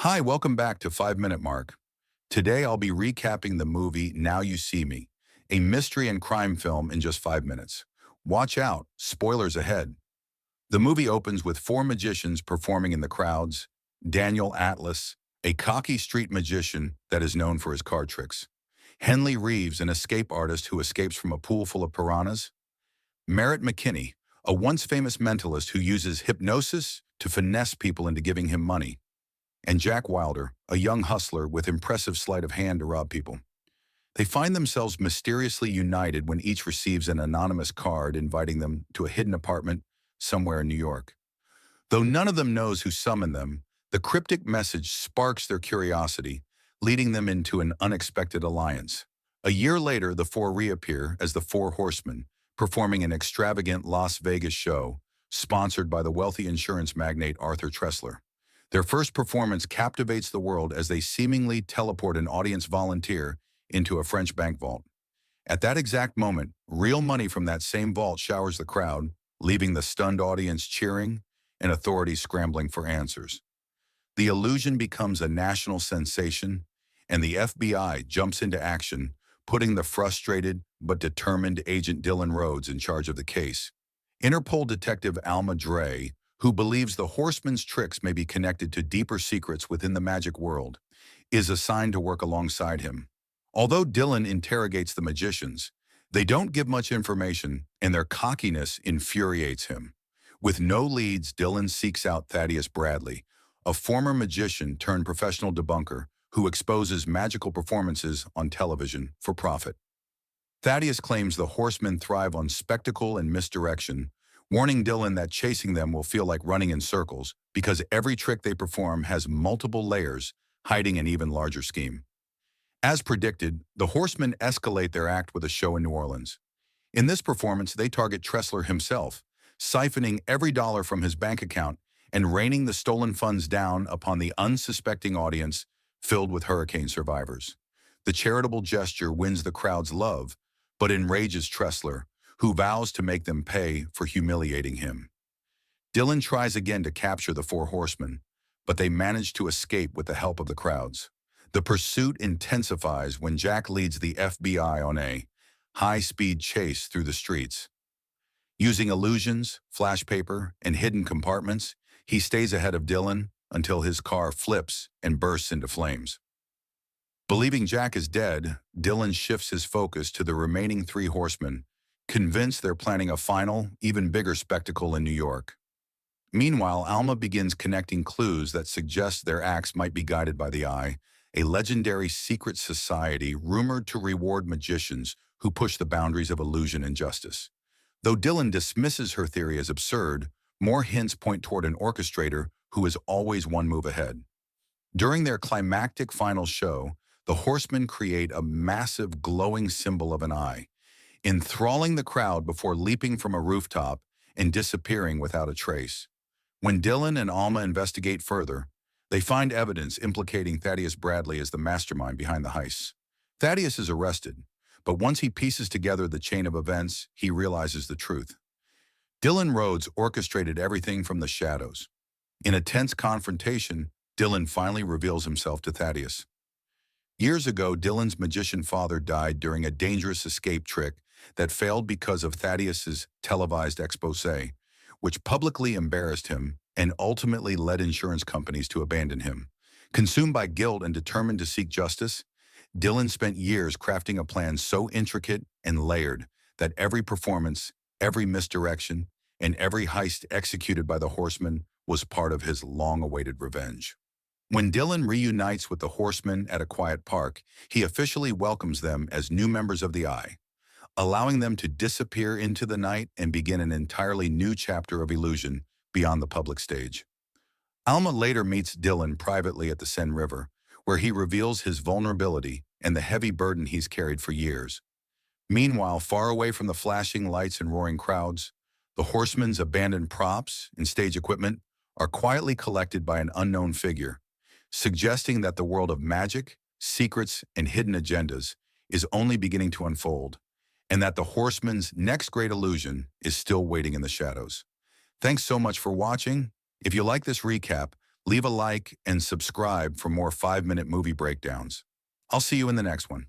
Hi, welcome back to 5 Minute Mark. Today I'll be recapping the movie Now You See Me, a mystery and crime film in just 5 minutes. Watch out, spoilers ahead. The movie opens with four magicians performing in the crowds. Daniel Atlas, a cocky street magician that is known for his card tricks. Henley Reeves, an escape artist who escapes from a pool full of piranhas. Merritt McKinney, a once famous mentalist who uses hypnosis to finesse people into giving him money. And Jack Wilder, a young hustler with impressive sleight of hand to rob people. They find themselves mysteriously united when each receives an anonymous card inviting them to a hidden apartment somewhere in New York. Though none of them knows who summoned them, the cryptic message sparks their curiosity, leading them into an unexpected alliance. A year later, the four reappear as the Four Horsemen, performing an extravagant Las Vegas show sponsored by the wealthy insurance magnate Arthur Tressler. Their first performance captivates the world as they seemingly teleport an audience volunteer into a French bank vault. At that exact moment, real money from that same vault showers the crowd, leaving the stunned audience cheering and authorities scrambling for answers. The illusion becomes a national sensation, and the FBI jumps into action, putting the frustrated but determined Agent Dylan Rhodes in charge of the case. Interpol detective Alma Dre, who believes the horseman's tricks may be connected to deeper secrets within the magic world, is assigned to work alongside him. Although Dylan interrogates the magicians, they don't give much information, and their cockiness infuriates him. With no leads, Dylan seeks out Thaddeus Bradley, a former magician turned professional debunker who exposes magical performances on television for profit. Thaddeus claims the horsemen thrive on spectacle and misdirection, warning Dylan that chasing them will feel like running in circles because every trick they perform has multiple layers, hiding an even larger scheme. As predicted, the horsemen escalate their act with a show in New Orleans. In this performance, they target Tressler himself, siphoning every dollar from his bank account and raining the stolen funds down upon the unsuspecting audience filled with hurricane survivors. The charitable gesture wins the crowd's love, but enrages Tressler, who vows to make them pay for humiliating him. Dylan tries again to capture the Four Horsemen, but they manage to escape with the help of the crowds. The pursuit intensifies when Jack leads the FBI on a high-speed chase through the streets. Using illusions, flash paper, and hidden compartments, he stays ahead of Dylan until his car flips and bursts into flames. Believing Jack is dead, Dylan shifts his focus to the remaining three horsemen, convinced they're planning a final, even bigger spectacle in New York. Meanwhile, Alma begins connecting clues that suggest their acts might be guided by the Eye, a legendary secret society rumored to reward magicians who push the boundaries of illusion and justice. Though Dylan dismisses her theory as absurd, more hints point toward an orchestrator who is always one move ahead. During their climactic final show, the horsemen create a massive glowing symbol of an eye, enthralling the crowd before leaping from a rooftop and disappearing without a trace. When Dylan and Alma investigate further, they find evidence implicating Thaddeus Bradley as the mastermind behind the heists. Thaddeus is arrested, but once he pieces together the chain of events, he realizes the truth. Dylan Rhodes orchestrated everything from the shadows. In a tense confrontation, Dylan finally reveals himself to Thaddeus. Years ago, Dylan's magician father died during a dangerous escape trick that failed because of Thaddeus's televised expose, which publicly embarrassed him and ultimately led insurance companies to abandon him. Consumed by guilt and determined to seek justice, Dylan spent years crafting a plan so intricate and layered that every performance, every misdirection, and every heist executed by the horsemen was part of his long-awaited revenge. When Dylan reunites with the horsemen at a quiet park, he officially welcomes them as new members of the Eye, allowing them to disappear into the night and begin an entirely new chapter of illusion beyond the public stage. Alma later meets Dylan privately at the Seine River, where he reveals his vulnerability and the heavy burden he's carried for years. Meanwhile, far away from the flashing lights and roaring crowds, the horsemen's abandoned props and stage equipment are quietly collected by an unknown figure, suggesting that the world of magic, secrets, and hidden agendas is only beginning to unfold, and that the horseman's next great illusion is still waiting in the shadows. Thanks so much for watching. If you like this recap, Leave a like and subscribe for more 5-minute movie breakdowns. I'll see you in the next one.